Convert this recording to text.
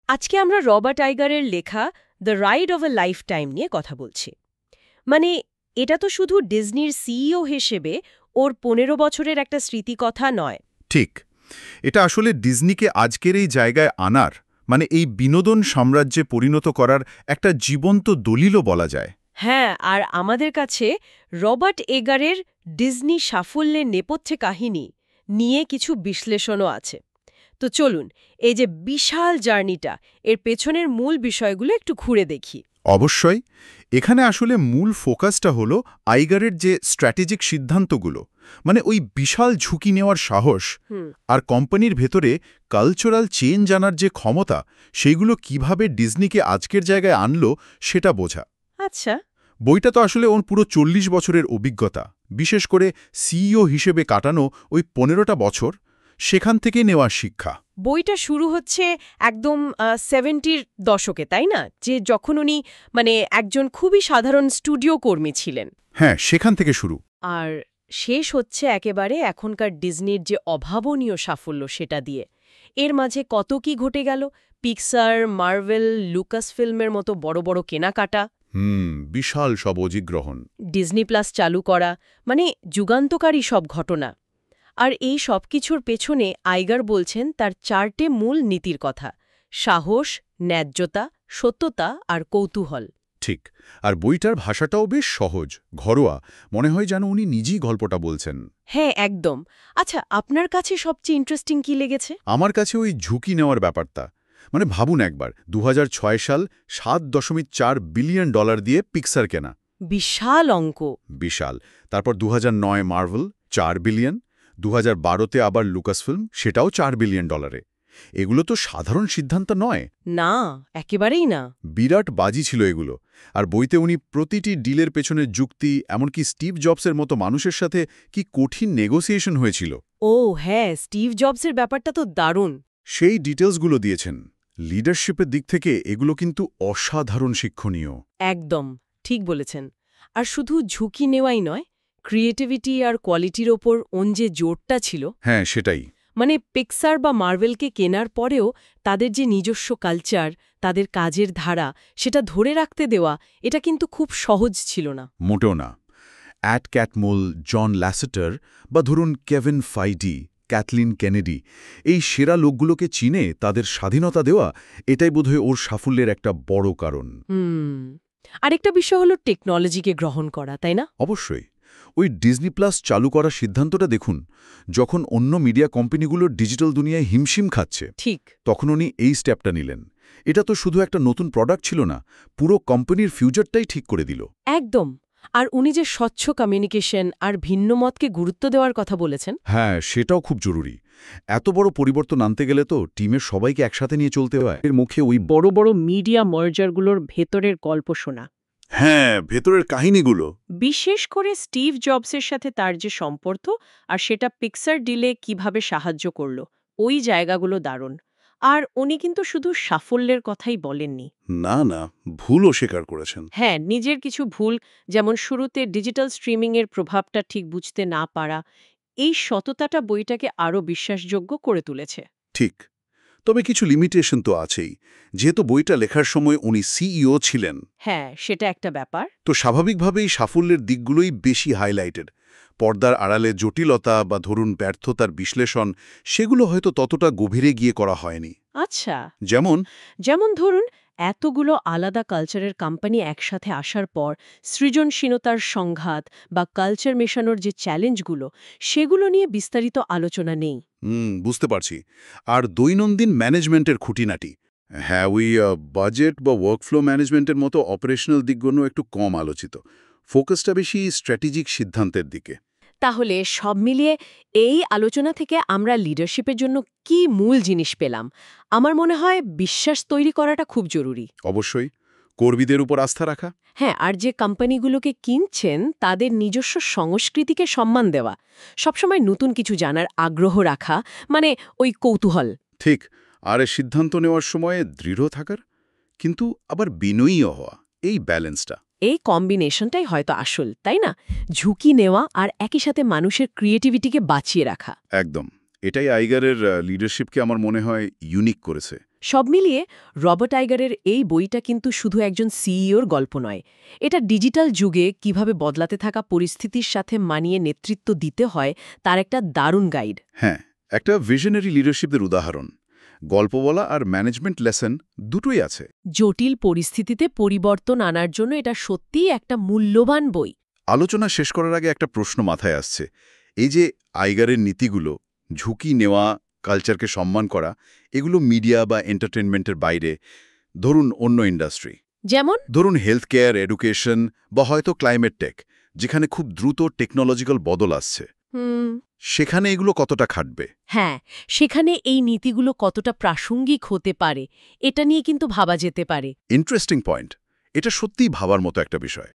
আজকে আমরা রবার্ট আইগারের লেখা the ride of A life time নিয়ে কথা বলছি। মানে এটা তো শুধু ডিজনির সিইও হিসেবে ওর ১৫ বছরের একটা স্মৃতিকথা নয়। ঠিক। এটা আসলে ডিজনিকে আজকের এই জায়গায় আনার, মানে এই বিনোদন সাম্রাজ্যে পরিণত করার একটা জীবন্ত দলিলও বলা যায়। হ্যাঁ, আর আমাদের কাছে রবার্ট এগারের ডিজনি সাফল্যের নেপথ্যে কাহিনী নিয়ে কিছু বিশ্লেষণও আছে। তো চলুন, এই যে বিশাল জার্নিটা, এর পেছনের মূল বিষয়গুলো একটু ঘুরে দেখি। অবশ্যই। এখানে আসলে মূল ফোকাসটা হলো আইগারের যে স্ট্র্যাটেজিক সিদ্ধান্তগুলো, মানে ওই বিশাল ঝুঁকি নেওয়ার সাহস আর কোম্পানির ভেতরে কালচারাল চেঞ্জ আনার যে ক্ষমতা, সেইগুলো কিভাবে ডিজনিকে আজকের জায়গায় আনলো সেটা বোঝা। আচ্ছা। বইটা তো আসলে ওর পুরো ৪০ বছরের অভিজ্ঞতা, বিশেষ করে সিইও হিসেবে কাটানো ওই ১৫টা বছর, সেখান থেকে নেওয়া শিক্ষা। বইটা শুরু হচ্ছে একদম 70-র দশকে, তাই না? যে যখন উনি একজন খুবই সাধারণ স্টুডিও কর্মী ছিলেন। হ্যাঁ, সেখান থেকে শুরু। আর শেষ হচ্ছে একেবারে এখনকার ডিজনির যে অভাবনীয় সাফল্য সেটা দিয়ে। এর মাঝে কত কি ঘটে গেল, পিক্সার, মার্ভেল, লুকাস ফিল্মের মতো বড় বড় কেনাকাটা, বিশাল সব অধিগ্রহণ, ডিজনি প্লাস চালু করা, যুগান্তকারী সব ঘটনা। আর এই সব কিছুর পেছনে আইগার বলছেন তার 4টে মূল নীতির কথা: সাহস, ন্যায্যতা, সত্যতা আর কৌতূহল। ঠিক। আর বইটার ভাষাটাও বেশ সহজ, ঘরোয়া, মনে হয় যেন উনি নিজেই গল্পটা বলছেন। হ্যাঁ, একদম। আচ্ছা, আপনার কাছে সবচেয়ে ইন্টারেস্টিং কি লেগেছে? আমার কাছে ওই ঝুঁকি নেওয়ার ব্যাপারটা, মানে ভাবুন একবার, ২০০৬ সাল $৭.৪ বিলিয়ন দিয়ে পিক্সার কেনা। বিশাল অঙ্ক। বিশাল। তারপর ২০০৯ মার্ভেল, ৪ বিলিয়ন। ২০১২তে আবার লুকাস ফিল্ম, সেটাও $৪ বিলিয়ন। এগুলো তো সাধারণ সিদ্ধান্ত নয়। না, একেবারেই না। বিরাট বাজি ছিল এগুলো। আর বইতে উনি প্রতিটি ডিলের পেছনে যুক্তি, এমনকি স্টিভ জবসের মতো মানুষের সাথে কি কঠিন নেগোসিয়েশন হয়েছিল। ও হ্যাঁ, স্টিভ জবসের ব্যাপারটা তো দারুণ। সেই ডিটেলসগুলো দিয়েছেন। লিডারশিপের দিক থেকে এগুলো কিন্তু অসাধারণ শিক্ষণীয়। একদম ঠিক বলেছেন। আর শুধু ঝুঁকি নেওয়াই নয়, ক্রিয়েটিভিটি আর কোয়ালিটির ওপর ওন যে জোরটা ছিল। হ্যাঁ, সেটাই। পিক্সার বা মার্ভেলকে কেনার পরেও তাদের যে নিজস্ব কালচার, তাদের কাজের ধারা, সেটা ধরে রাখতে দেওয়া, এটা কিন্তু খুব সহজ ছিল না। মোটেও না। অ্যাট ক্যাটমোল, জন ল্যাসেটার বা ধরুন কেভিন ফাইডি, ক্যাথলিন কেনেডি, এই সেরা লোকগুলোকে চিনে তাদের স্বাধীনতা দেওয়া, এটাই বোধহয় ওর সাফল্যের একটা বড় কারণ। আরেকটা বিষয় হলো টেকনোলজিকে গ্রহণ করা, তাই না? অবশ্যই। ওই ডিজনি প্লাস চালু করার সিদ্ধান্তটা দেখুন। যখন অন্য মিডিয়া কোম্পানিগুলোর ডিজিটাল দুনিয়ায় হিমশিম খাচ্ছে, ঠিক তখন উনি এই স্টেপটা নিলেন। এটা তো শুধু একটা নতুন প্রোডাক্ট ছিল না, পুরো কোম্পানির ফিউচারটাই ঠিক করে দিল। একদম। আর উনি যে স্বচ্ছ কমিউনিকেশন আর ভিন্ন মতকে গুরুত্ব দেওয়ার কথা বলেছেন। হ্যাঁ, সেটাও খুব জরুরি। এত বড় পরিবর্তন আনতে গেলে তো টিমের সবাইকে একসাথে নিয়ে চলতে হয়। এর মুখে ওই বড় বড় মিডিয়া মার্জারগুলোর ভেতরের গল্প শোনা। হ্যাঁ, ভেতরের কাহিনীগুলো। বিশেষ করে স্টিভ জবসের সাথে তার যে সম্পর্ক, আর সেটা পিক্সার ডিলে কিভাবে সাহায্য করল, ওই জায়গাগুলো দারুণ। আর উনি কিন্তু শুধু সাফল্যের কথাই বলেননি। না না, ভুলও স্বীকার করেছেন। হ্যাঁ, নিজের কিছু ভুল, যেমন শুরুতে ডিজিটাল স্ট্রিমিংয়ের প্রভাবটা ঠিক বুঝতে না পারা, এই সততাটা বইটাকে আরও বিশ্বাসযোগ্য করে তুলেছে। ঠিক। তবে কিছু লিমিটেশন তো আছেই। যেহেতু বইটা লেখার সময় উনি সিইও ছিলেন, হ্যাঁ, সেটা একটা ব্যাপার। তো স্বাভাবিকভাবেই সাফল্যের দিকগুলোই বেশি হাইলাইটেড। পর্দার আড়ালে জটিলতা বা ধরুন ব্যর্থতার বিশ্লেষণ, সেগুলো হয়তো ততটা গভীরে গিয়ে করা হয়নি। আচ্ছা, যেমন যেমন ধরুন, এতগুলো আলাদা কালচারের কোম্পানি একসাথে আসার পর সৃজনশীলতার সংঘাত বা কালচার মেশানোর যে চ্যালেঞ্জগুলো, সেগুলো নিয়ে বিস্তারিত আলোচনা নেই। বুঝতে পারছি। আর দৈনন্দিন ম্যানেজমেন্টের খুঁটিনাটি, হ্যাঁ, ওই বাজেট বা ওয়ার্কফ্লো ম্যানেজমেন্টের মতো অপারেশনাল দিকগুলো একটু কম আলোচিত। ফোকাসটা বেশি স্ট্র্যাটেজিক সিদ্ধান্তের দিকে। তাহলে সব মিলিয়ে এই আলোচনা থেকে আমরা লিডারশিপের জন্য কি মূল জিনিস পেলাম? আমার মনে হয় বিশ্বাস তৈরি করাটা খুব জরুরি। অবশ্যই। কর্মীদের উপর আস্থা রাখা। হ্যাঁ, আর যে কোম্পানিগুলোকে কিনছেন তাদের নিজস্ব সংস্কৃতিকে সম্মান দেওয়া, সবসময় নতুন কিছু জানার আগ্রহ রাখা, ওই কৌতূহল। ঠিক। আর সিদ্ধান্ত নেওয়ার সময় দৃঢ় থাকার, কিন্তু আবার বিনয়ীও হওয়া, এই ব্যালেন্সটা। এই কম্বিনেশনটাই হয়তো আসল, তাই না? ঝুঁকি নেওয়া আর একই সাথে মানুষের ক্রিয়েটিভিটিকে বাঁচিয়ে রাখা। একদম। এটাই আইগারের লিডারশিপকে আমার মনে হয় ইউনিক করেছে। সব মিলিয়ে রবার্ট আইগারের এই বইটা কিন্তু শুধু একজন সিইওর গল্প নয়, এটা ডিজিটাল যুগে কিভাবে বদলাতে থাকা পরিস্থিতির সাথে মানিয়ে নেতৃত্ব দিতে হয় তার একটা দারুণ গাইড। হ্যাঁ, একটা ভিশনারি লিডারশিপের উদাহরণ। গল্প বলা আর ম্যানেজমেন্ট লেসন দুটোই আছে। জটিল পরিস্থিতিতে পরিবর্তন আনার জন্য এটা সত্যিই একটা মূল্যবান বই। আলোচনা শেষ করার আগে একটা প্রশ্ন মাথায় আসছে। এই যে আইগারের নীতিগুলো, ঝুঁকি নেওয়া, কালচারকে সম্মান করা, এগুলো মিডিয়া বা এন্টারটেনমেন্টের বাইরে, ধরুন অন্য ইন্ডাস্ট্রি, যেমন ধরুন হেলথ কেয়ার, এডুকেশন বা হয়তো ক্লাইমেট টেক, যেখানে খুব দ্রুত টেকনোলজিক্যাল বদল আসছে, সেখানে এগুলো কতটা খাটবে? হ্যাঁ, সেখানে এই নীতিগুলো কতটা প্রাসঙ্গিক হতে পারে এটা নিয়ে কিন্তু ভাবা যেতে পারে। Interesting point. এটা সত্যিই ভাবার মতো একটা বিষয়।